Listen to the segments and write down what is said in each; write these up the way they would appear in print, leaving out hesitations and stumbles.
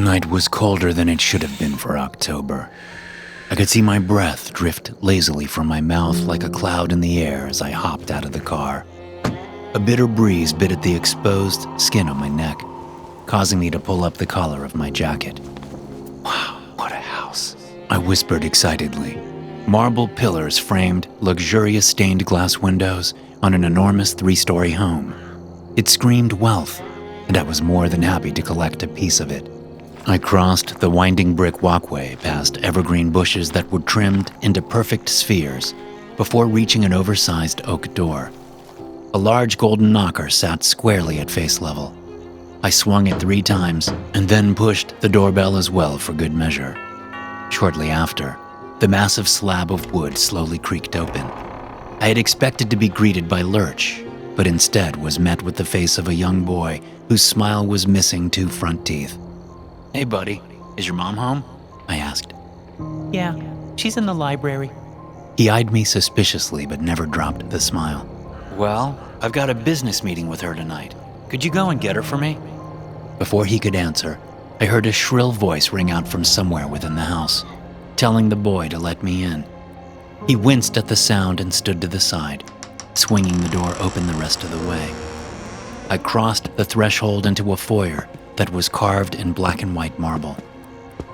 night was colder than it should have been for October. I could see my breath drift lazily from my mouth like a cloud in the air as I hopped out of the car. A bitter breeze bit at the exposed skin on my neck, causing me to pull up the collar of my jacket. Wow, what a house, I whispered excitedly. Marble pillars framed luxurious stained glass windows on an enormous 3-story home. It screamed wealth, and I was more than happy to collect a piece of it. I crossed the winding brick walkway past evergreen bushes that were trimmed into perfect spheres before reaching an oversized oak door. A large golden knocker sat squarely at face level. I swung it 3 times and then pushed the doorbell as well for good measure. Shortly after, the massive slab of wood slowly creaked open. I had expected to be greeted by Lurch, but instead was met with the face of a young boy whose smile was missing 2 front teeth. "Hey buddy, is your mom home?" I asked. Yeah, she's in the library. He eyed me suspiciously but never dropped the smile. "Well, I've got a business meeting with her tonight. Could you go and get her for me?" Before he could answer, I heard a shrill voice ring out from somewhere within the house, telling the boy to let me in. He winced at the sound and stood to the side, swinging the door open the rest of the way. I crossed the threshold into a foyer that was carved in black and white marble.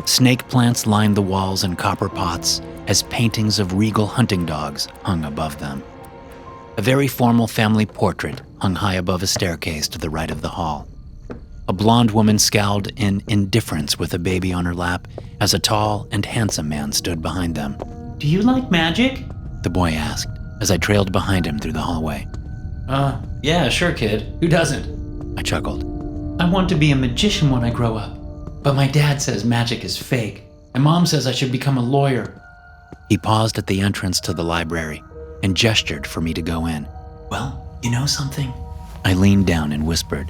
Snake plants lined the walls and copper pots as paintings of regal hunting dogs hung above them. A very formal family portrait hung high above a staircase to the right of the hall. A blonde woman scowled in indifference with a baby on her lap as a tall and handsome man stood behind them. Do you like magic? The boy asked as I trailed behind him through the hallway. Yeah, sure, kid. Who doesn't? I chuckled. I want to be a magician when I grow up, but my dad says magic is fake, and Mom says I should become a lawyer. He paused at the entrance to the library and gestured for me to go in. Well, you know something? I leaned down and whispered.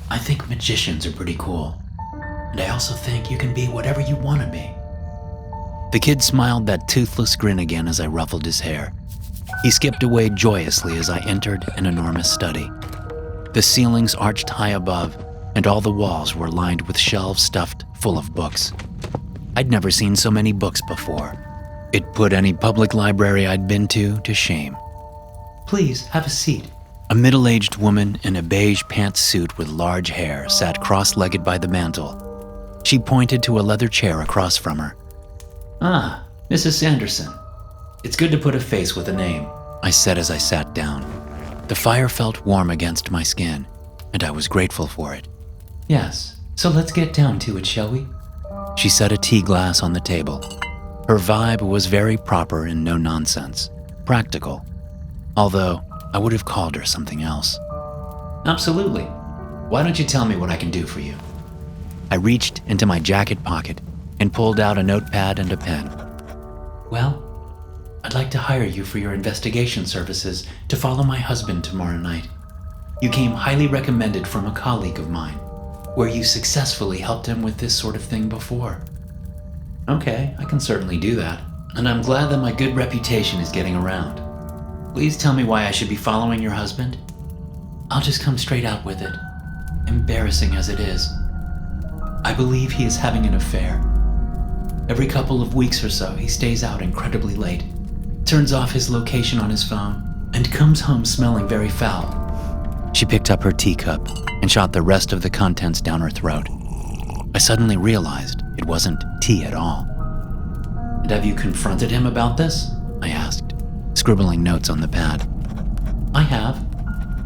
I think magicians are pretty cool, and I also think you can be whatever you want to be. The kid smiled that toothless grin again as I ruffled his hair. He skipped away joyously as I entered an enormous study. The ceilings arched high above, and all the walls were lined with shelves stuffed full of books. I'd never seen so many books before. It put any public library I'd been to shame. Please, have a seat. A middle-aged woman in a beige pantsuit with large hair sat cross-legged by the mantel. She pointed to a leather chair across from her. Ah, Mrs. Sanderson. It's good to put a face with a name, I said as I sat down. The fire felt warm against my skin, and I was grateful for it. Yes, so let's get down to it, shall we? She set a tea glass on the table. Her vibe was very proper and no nonsense, practical, although I would have called her something else. Absolutely. Why don't you tell me what I can do for you? I reached into my jacket pocket and pulled out a notepad and a pen. Well, I'd like to hire you for your investigation services to follow my husband tomorrow night. You came highly recommended from a colleague of mine, where you successfully helped him with this sort of thing before. Okay, I can certainly do that, and I'm glad that my good reputation is getting around. Please tell me why I should be following your husband. I'll just come straight out with it, embarrassing as it is. I believe he is having an affair. Every couple of weeks or so, he stays out incredibly late, turns off his location on his phone, and comes home smelling very foul. She picked up her teacup and shot the rest of the contents down her throat. I suddenly realized it wasn't tea at all. And have you confronted him about this? I asked, scribbling notes on the pad. I have.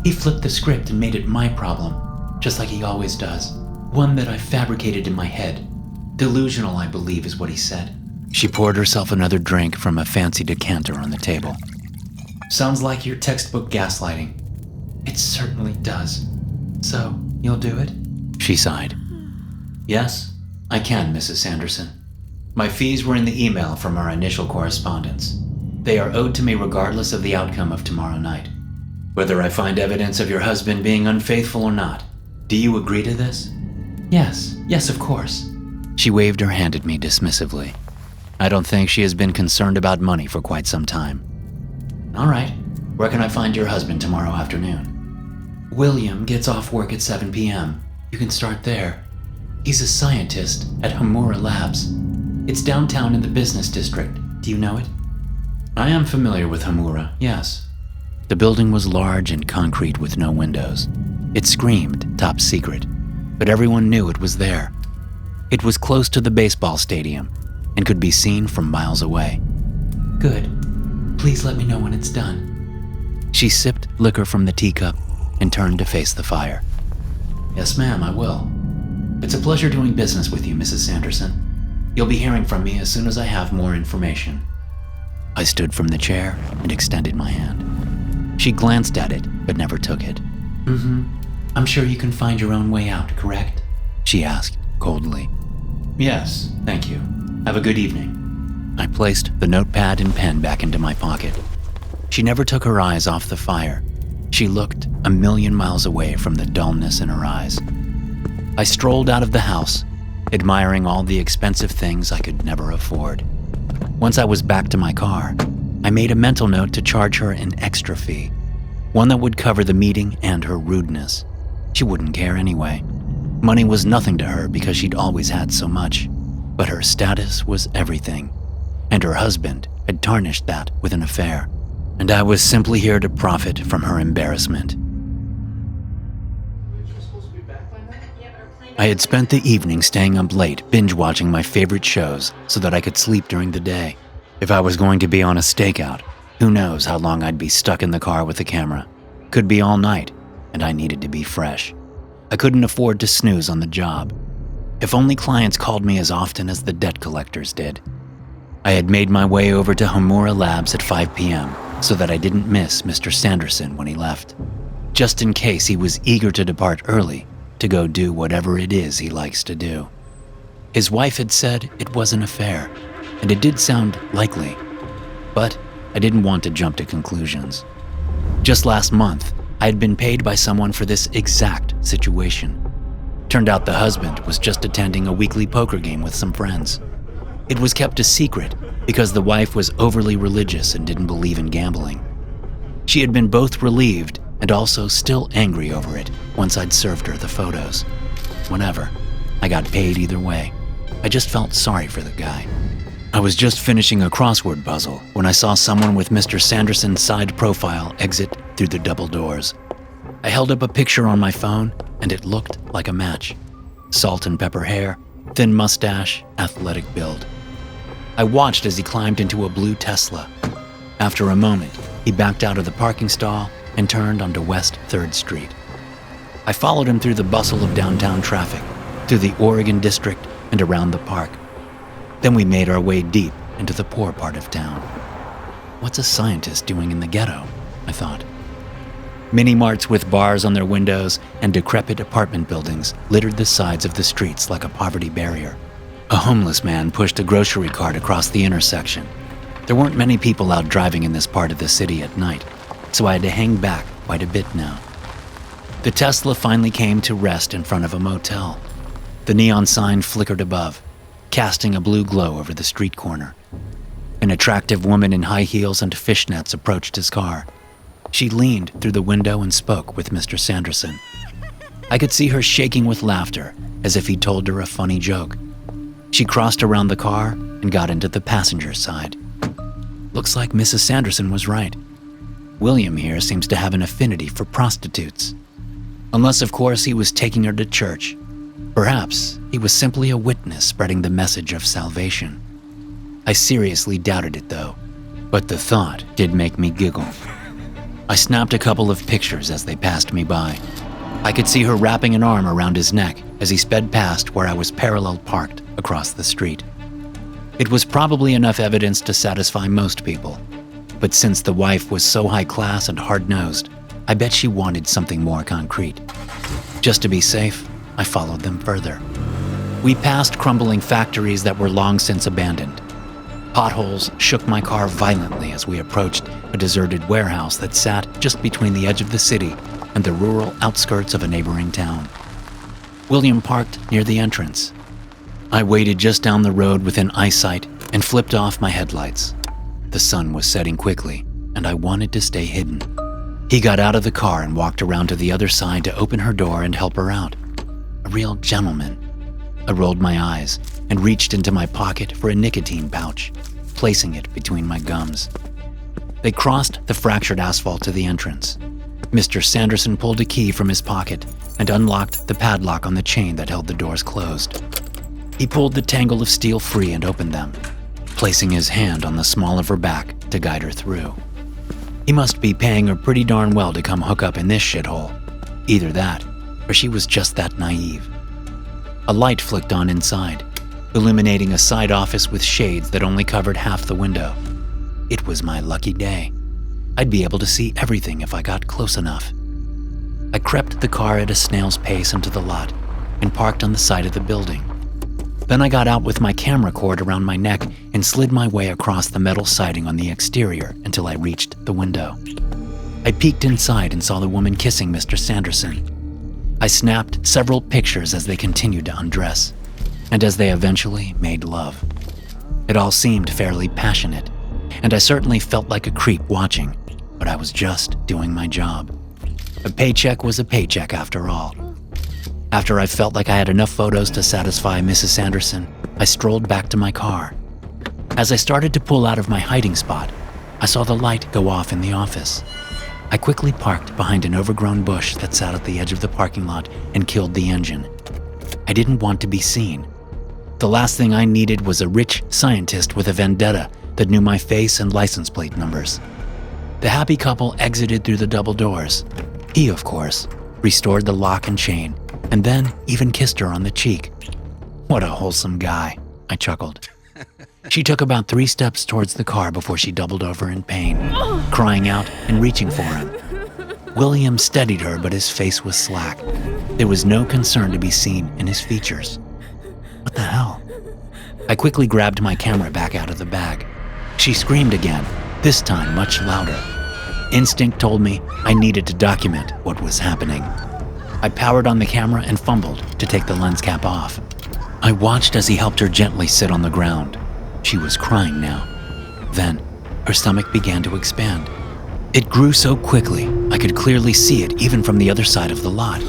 He flipped the script and made it my problem, just like he always does. One that I fabricated in my head. Delusional, I believe, is what he said. She poured herself another drink from a fancy decanter on the table. Sounds like your textbook gaslighting. It certainly does. So, you'll do it? She sighed. Yes, I can, Mrs. Sanderson. My fees were in the email from our initial correspondence. They are owed to me regardless of the outcome of tomorrow night. Whether I find evidence of your husband being unfaithful or not, do you agree to this? Yes, of course. She waved her hand at me dismissively. I don't think she has been concerned about money for quite some time. All right, where can I find your husband tomorrow afternoon? William gets off work at 7 p.m. You can start there. He's a scientist at Homura Labs. It's downtown in the business district. Do you know it? I am familiar with Homura, yes. The building was large and concrete with no windows. It screamed top secret, but everyone knew it was there. It was close to the baseball stadium and could be seen from miles away. Good. Please let me know when it's done. She sipped liquor from the teacup and turned to face the fire. Yes, ma'am, I will. It's a pleasure doing business with you, Mrs. Sanderson. You'll be hearing from me as soon as I have more information. I stood from the chair and extended my hand. She glanced at it, but never took it. I'm sure you can find your own way out, correct? She asked coldly. Yes, thank you. Have a good evening. I placed the notepad and pen back into my pocket. She never took her eyes off the fire. She looked a million miles away from the dullness in her eyes. I strolled out of the house, admiring all the expensive things I could never afford. Once I was back to my car, I made a mental note to charge her an extra fee, one that would cover the meeting and her rudeness. She wouldn't care anyway. Money was nothing to her because she'd always had so much, but her status was everything, and her husband had tarnished that with an affair, and I was simply here to profit from her embarrassment. I had spent the evening staying up late, binge-watching my favorite shows so that I could sleep during the day. If I was going to be on a stakeout, who knows how long I'd be stuck in the car with the camera. Could be all night, and I needed to be fresh. I couldn't afford to snooze on the job. If only clients called me as often as the debt collectors did. I had made my way over to Homura Labs at 5 p.m. so that I didn't miss Mr. Sanderson when he left, just in case he was eager to depart early to go do whatever it is he likes to do. His wife had said it was an affair, and it did sound likely, but I didn't want to jump to conclusions. Just last month, I had been paid by someone for this exact situation. Turned out the husband was just attending a weekly poker game with some friends. It was kept a secret because the wife was overly religious and didn't believe in gambling. She had been both relieved and also still angry over it once I'd served her the photos. Whenever, I got paid either way. I just felt sorry for the guy. I was just finishing a crossword puzzle when I saw someone with Mr. Sanderson's side profile exit through the double doors. I held up a picture on my phone and it looked like a match. Salt and pepper hair, thin mustache, athletic build. I watched as he climbed into a blue Tesla. After a moment, he backed out of the parking stall and turned onto West 3rd Street. I followed him through the bustle of downtown traffic, through the Oregon District and around the park. Then we made our way deep into the poor part of town. What's a scientist doing in the ghetto? I thought. Mini-marts with bars on their windows and decrepit apartment buildings littered the sides of the streets like a poverty barrier. A homeless man pushed a grocery cart across the intersection. There weren't many people out driving in this part of the city at night, so I had to hang back quite a bit now. The Tesla finally came to rest in front of a motel. The neon sign flickered above, casting a blue glow over the street corner. An attractive woman in high heels and fishnets approached his car. She leaned through the window and spoke with Mr. Sanderson. I could see her shaking with laughter, as if he'd told her a funny joke. She crossed around the car and got into the passenger side. Looks like Mrs. Sanderson was right. William here seems to have an affinity for prostitutes. Unless, of course, he was taking her to church. Perhaps he was simply a witness spreading the message of salvation. I seriously doubted it, though, but the thought did make me giggle. I snapped a couple of pictures as they passed me by. I could see her wrapping an arm around his neck as he sped past where I was parallel parked across the street. It was probably enough evidence to satisfy most people, but since the wife was so high class and hard-nosed, I bet she wanted something more concrete. Just to be safe, I followed them further. We passed crumbling factories that were long since abandoned. Potholes shook my car violently as we approached a deserted warehouse that sat just between the edge of the city and the rural outskirts of a neighboring town. William parked near the entrance. I waited just down the road within eyesight and flipped off my headlights. The sun was setting quickly, and I wanted to stay hidden. He got out of the car and walked around to the other side to open her door and help her out. A real gentleman. I rolled my eyes and reached into my pocket for a nicotine pouch, placing it between my gums. They crossed the fractured asphalt to the entrance. Mr. Sanderson pulled a key from his pocket and unlocked the padlock on the chain that held the doors closed. He pulled the tangle of steel free and opened them, placing his hand on the small of her back to guide her through. He must be paying her pretty darn well to come hook up in this shithole. Either that, or she was just that naive. A light flicked on inside, illuminating a side office with shades that only covered half the window. It was my lucky day. I'd be able to see everything if I got close enough. I crept the car at a snail's pace into the lot and parked on the side of the building. Then I got out with my camera cord around my neck and slid my way across the metal siding on the exterior until I reached the window. I peeked inside and saw the woman kissing Mr. Sanderson. I snapped several pictures as they continued to undress, and as they eventually made love. It all seemed fairly passionate, and I certainly felt like a creep watching, but I was just doing my job. A paycheck was a paycheck after all. After I felt like I had enough photos to satisfy Mrs. Sanderson, I strolled back to my car. As I started to pull out of my hiding spot, I saw the light go off in the office. I quickly parked behind an overgrown bush that sat at the edge of the parking lot and killed the engine. I didn't want to be seen. The last thing I needed was a rich scientist with a vendetta that knew my face and license plate numbers. The happy couple exited through the double doors. He, of course, restored the lock and chain, and then even kissed her on the cheek. What a wholesome guy, I chuckled. She took about 3 steps towards the car before she doubled over in pain, crying out and reaching for him. William steadied her, but his face was slack. There was no concern to be seen in his features. What the hell? I quickly grabbed my camera back out of the bag. She screamed again, this time much louder. Instinct told me I needed to document what was happening. I powered on the camera and fumbled to take the lens cap off. I watched as he helped her gently sit on the ground. She was crying now. Then, her stomach began to expand. It grew so quickly, I could clearly see it even from the other side of the lot.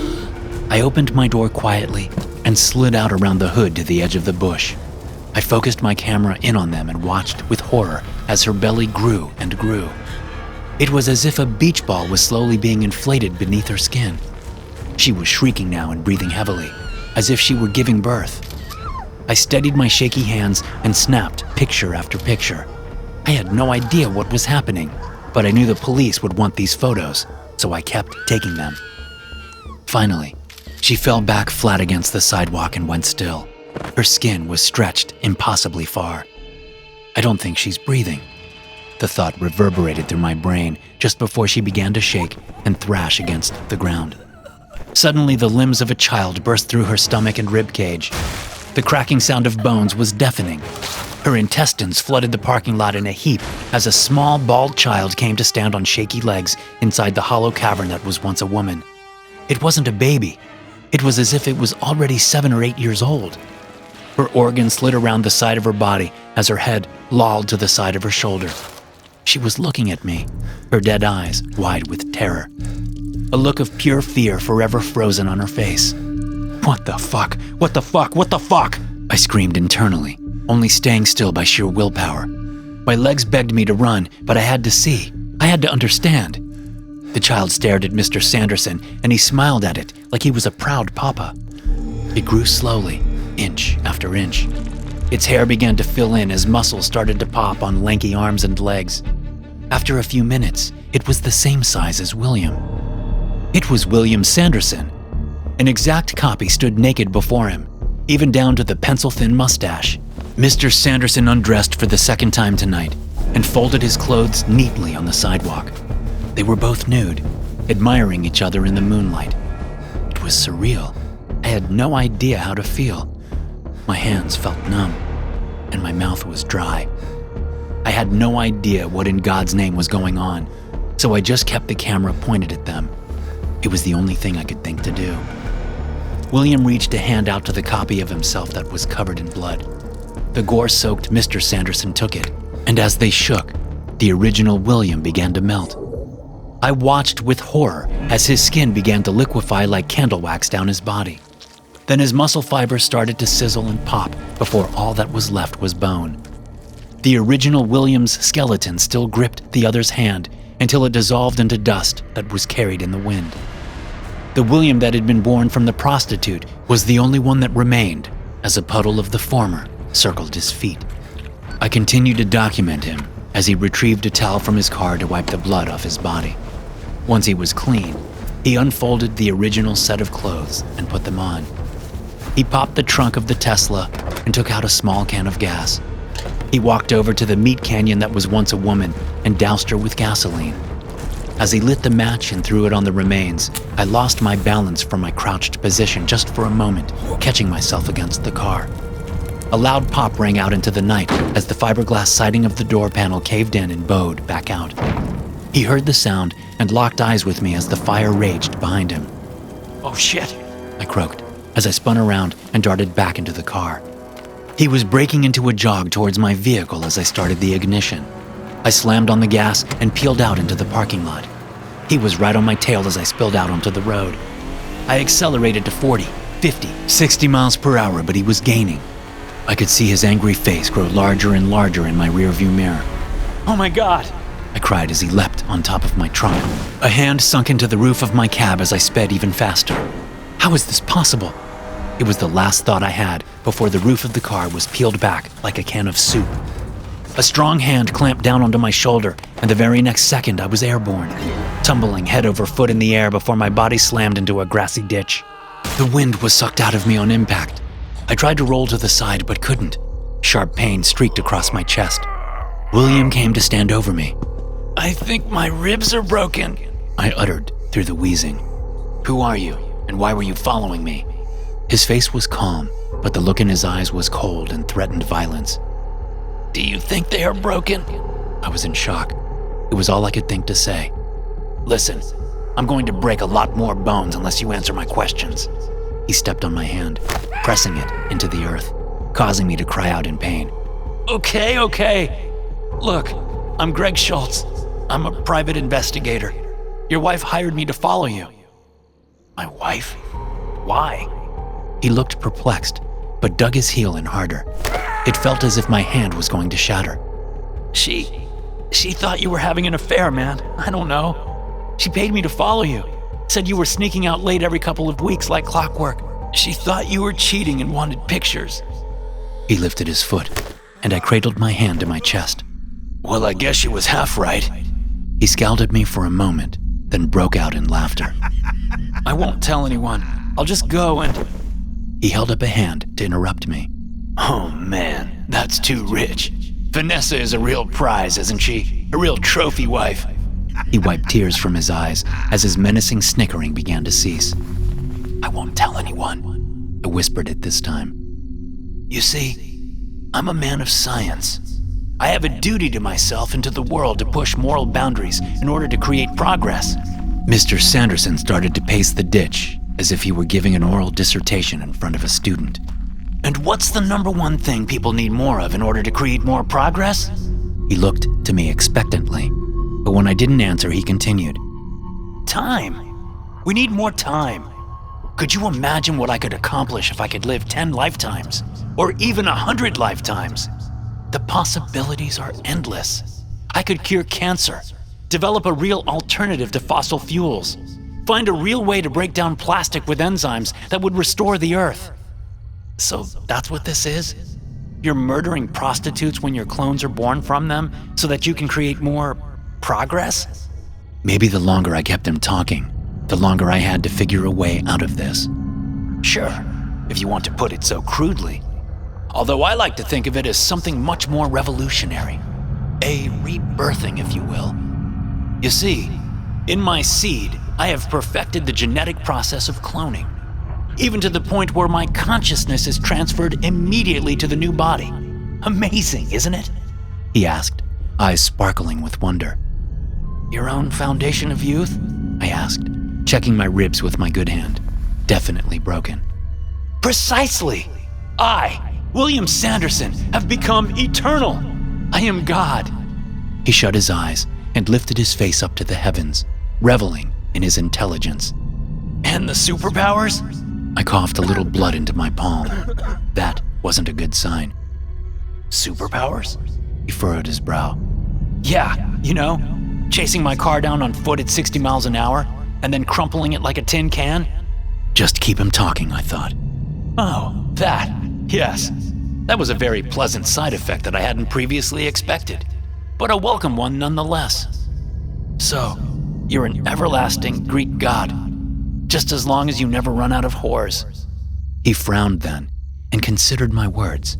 I opened my door quietly and slid out around the hood to the edge of the bush. I focused my camera in on them and watched with horror as her belly grew and grew. It was as if a beach ball was slowly being inflated beneath her skin. She was shrieking now and breathing heavily, as if she were giving birth. I steadied my shaky hands and snapped picture after picture. I had no idea what was happening, but I knew the police would want these photos, so I kept taking them. Finally, she fell back flat against the sidewalk and went still. Her skin was stretched impossibly far. I don't think she's breathing. The thought reverberated through my brain just before she began to shake and thrash against the ground. Suddenly, the limbs of a child burst through her stomach and rib cage. The cracking sound of bones was deafening. Her intestines flooded the parking lot in a heap as a small, bald child came to stand on shaky legs inside the hollow cavern that was once a woman. It wasn't a baby. It was as if it was already 7 or 8 years old. Her organs slid around the side of her body as her head lolled to the side of her shoulder. She was looking at me, her dead eyes wide with terror. A look of pure fear forever frozen on her face. What the fuck? What the fuck? What the fuck? I screamed internally, only staying still by sheer willpower. My legs begged me to run, but I had to see. I had to understand. The child stared at Mr. Sanderson, and he smiled at it like he was a proud papa. It grew slowly, inch after inch. Its hair began to fill in as muscles started to pop on lanky arms and legs. After a few minutes, it was the same size as William. It was William Sanderson. An exact copy stood naked before him, even down to the pencil-thin mustache. Mr. Sanderson undressed for the second time tonight and folded his clothes neatly on the sidewalk. They were both nude, admiring each other in the moonlight. It was surreal. I had no idea how to feel. My hands felt numb, and my mouth was dry. I had no idea what in God's name was going on, so I just kept the camera pointed at them. It was the only thing I could think to do. William reached a hand out to the copy of himself that was covered in blood. The gore-soaked Mr. Sanderson took it, and as they shook, the original William began to melt. I watched with horror as his skin began to liquefy like candle wax down his body. Then his muscle fibers started to sizzle and pop before all that was left was bone. The original William's skeleton still gripped the other's hand until it dissolved into dust that was carried in the wind. The William that had been born from the prostitute was the only one that remained, as a puddle of the former circled his feet. I continued to document him as he retrieved a towel from his car to wipe the blood off his body. Once he was clean, he unfolded the original set of clothes and put them on. He popped the trunk of the Tesla and took out a small can of gas. He walked over to the meat canyon that was once a woman and doused her with gasoline. As he lit the match and threw it on the remains, I lost my balance from my crouched position just for a moment, catching myself against the car. A loud pop rang out into the night as the fiberglass siding of the door panel caved in and bowed back out. He heard the sound and locked eyes with me as the fire raged behind him. "Oh shit," I croaked as I spun around and darted back into the car. He was breaking into a jog towards my vehicle as I started the ignition. I slammed on the gas and peeled out into the parking lot. He was right on my tail as I spilled out onto the road. I accelerated to 40, 50, 60 miles per hour, but he was gaining. I could see his angry face grow larger and larger in my rearview mirror. "Oh my God," I cried as he leapt on top of my trunk. A hand sunk into the roof of my cab as I sped even faster. How is this possible? It was the last thought I had before the roof of the car was peeled back like a can of soup. A strong hand clamped down onto my shoulder, and the very next second I was airborne, tumbling head over foot in the air before my body slammed into a grassy ditch. The wind was sucked out of me on impact. I tried to roll to the side but couldn't. Sharp pain streaked across my chest. William came to stand over me. "I think my ribs are broken," I uttered through the wheezing. "Who are you, and why were you following me?" His face was calm, but the look in his eyes was cold and threatened violence. "Do you think they are broken?" I was in shock. It was all I could think to say. "Listen, I'm going to break a lot more bones unless you answer my questions." He stepped on my hand, pressing it into the earth, causing me to cry out in pain. Okay. Look, I'm Greg Schultz. I'm a private investigator. Your wife hired me to follow you." "My wife? Why?" He looked perplexed, but dug his heel in harder. It felt as if my hand was going to shatter. She thought you were having an affair, man. I don't know. She paid me to follow you. Said you were sneaking out late every couple of weeks like clockwork. She thought you were cheating and wanted pictures." He lifted his foot, and I cradled my hand to my chest. "Well, I guess she was half right." He scowled at me for a moment, then broke out in laughter. "I won't tell anyone. I'll just go and..." He held up a hand to interrupt me. "Oh man, that's too rich. Vanessa is a real prize, isn't she? A real trophy wife." He wiped tears from his eyes as his menacing snickering began to cease. "I won't tell anyone," I whispered it this time. "You see, I'm a man of science. I have a duty to myself and to the world to push moral boundaries in order to create progress." Mr. Sanderson started to pace the ditch as if he were giving an oral dissertation in front of a student. "And what's the number one thing people need more of in order to create more progress?" He looked to me expectantly, but when I didn't answer, he continued. "Time. We need more time. Could you imagine what I could accomplish if I could live 10 lifetimes, or even 100 lifetimes? The possibilities are endless. I could cure cancer, develop a real alternative to fossil fuels, find a real way to break down plastic with enzymes that would restore the earth. So that's what this is? You're murdering prostitutes when your clones are born from them so that you can create more progress?" Maybe the longer I kept him talking, the longer I had to figure a way out of this. "Sure, if you want to put it so crudely. Although I like to think of it as something much more revolutionary. A rebirthing, if you will. You see, in my seed, I have perfected the genetic process of cloning, even to the point where my consciousness is transferred immediately to the new body. Amazing, isn't it?" he asked, eyes sparkling with wonder. "Your own foundation of youth?" I asked, checking my ribs with my good hand. Definitely broken. "Precisely! I, William Sanderson, have become eternal. I am God." He shut his eyes and lifted his face up to the heavens, reveling in his intelligence. "And the superpowers? I coughed a little blood into my palm. That wasn't a good sign. Superpowers? He furrowed his brow. Yeah, chasing my car down on foot at 60 miles an hour and then crumpling it like a tin can? Just keep him talking, I thought. Oh, that. Yes. That was a very pleasant side effect that I hadn't previously expected, but a welcome one nonetheless. So, you're an everlasting Greek god, just as long as you never run out of whores. He frowned then and considered my words.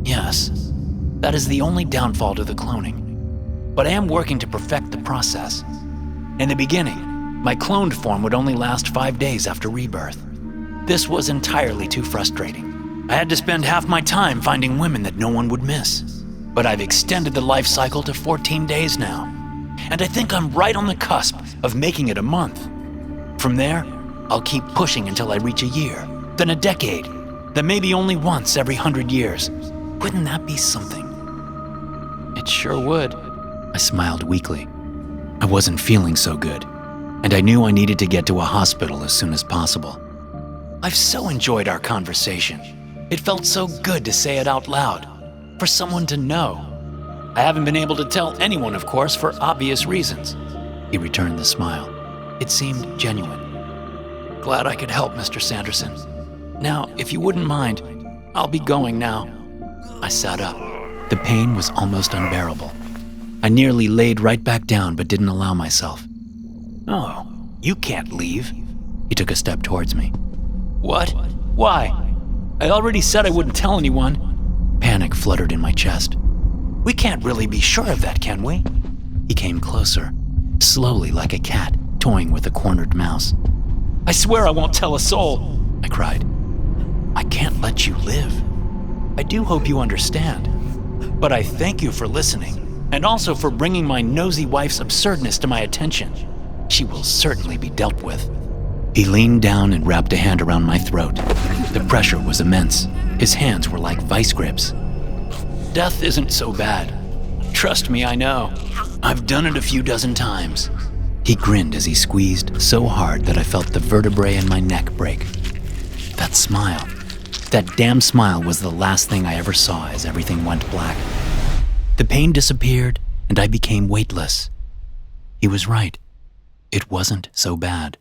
Yes, that is the only downfall to the cloning, but I am working to perfect the process. In the beginning, my cloned form would only last 5 days after rebirth. This was entirely too frustrating. I had to spend half my time finding women that no one would miss. But I've extended the life cycle to 14 days now, and I think I'm right on the cusp of making it a month. From there, I'll keep pushing until I reach a year, then a decade, then maybe only once every 100 years. Wouldn't that be something? It sure would. I smiled weakly. I wasn't feeling so good, and I knew I needed to get to a hospital as soon as possible. I've so enjoyed our conversation. It felt so good to say it out loud, for someone to know. I haven't been able to tell anyone, of course, for obvious reasons. He returned the smile. It seemed genuine. Glad I could help, Mr. Sanderson. Now, if you wouldn't mind, I'll be going now. I sat up. The pain was almost unbearable. I nearly laid right back down but didn't allow myself. Oh, you can't leave. He took a step towards me. What? Why? I already said I wouldn't tell anyone. Panic fluttered in my chest. We can't really be sure of that, can we? He came closer, slowly like a cat toying with a cornered mouse. I swear I won't tell a soul, I cried. I can't let you live. I do hope you understand. But I thank you for listening, and also for bringing my nosy wife's absurdness to my attention. She will certainly be dealt with. He leaned down and wrapped a hand around my throat. The pressure was immense. His hands were like vice grips. Death isn't so bad. Trust me, I know. I've done it a few dozen times. He grinned as he squeezed so hard that I felt the vertebrae in my neck break. That smile, that damn smile was the last thing I ever saw as everything went black. The pain disappeared and I became weightless. He was right. It wasn't so bad.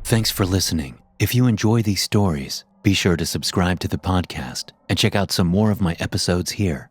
Thanks for listening. If you enjoy these stories, be sure to subscribe to the podcast and check out some more of my episodes here.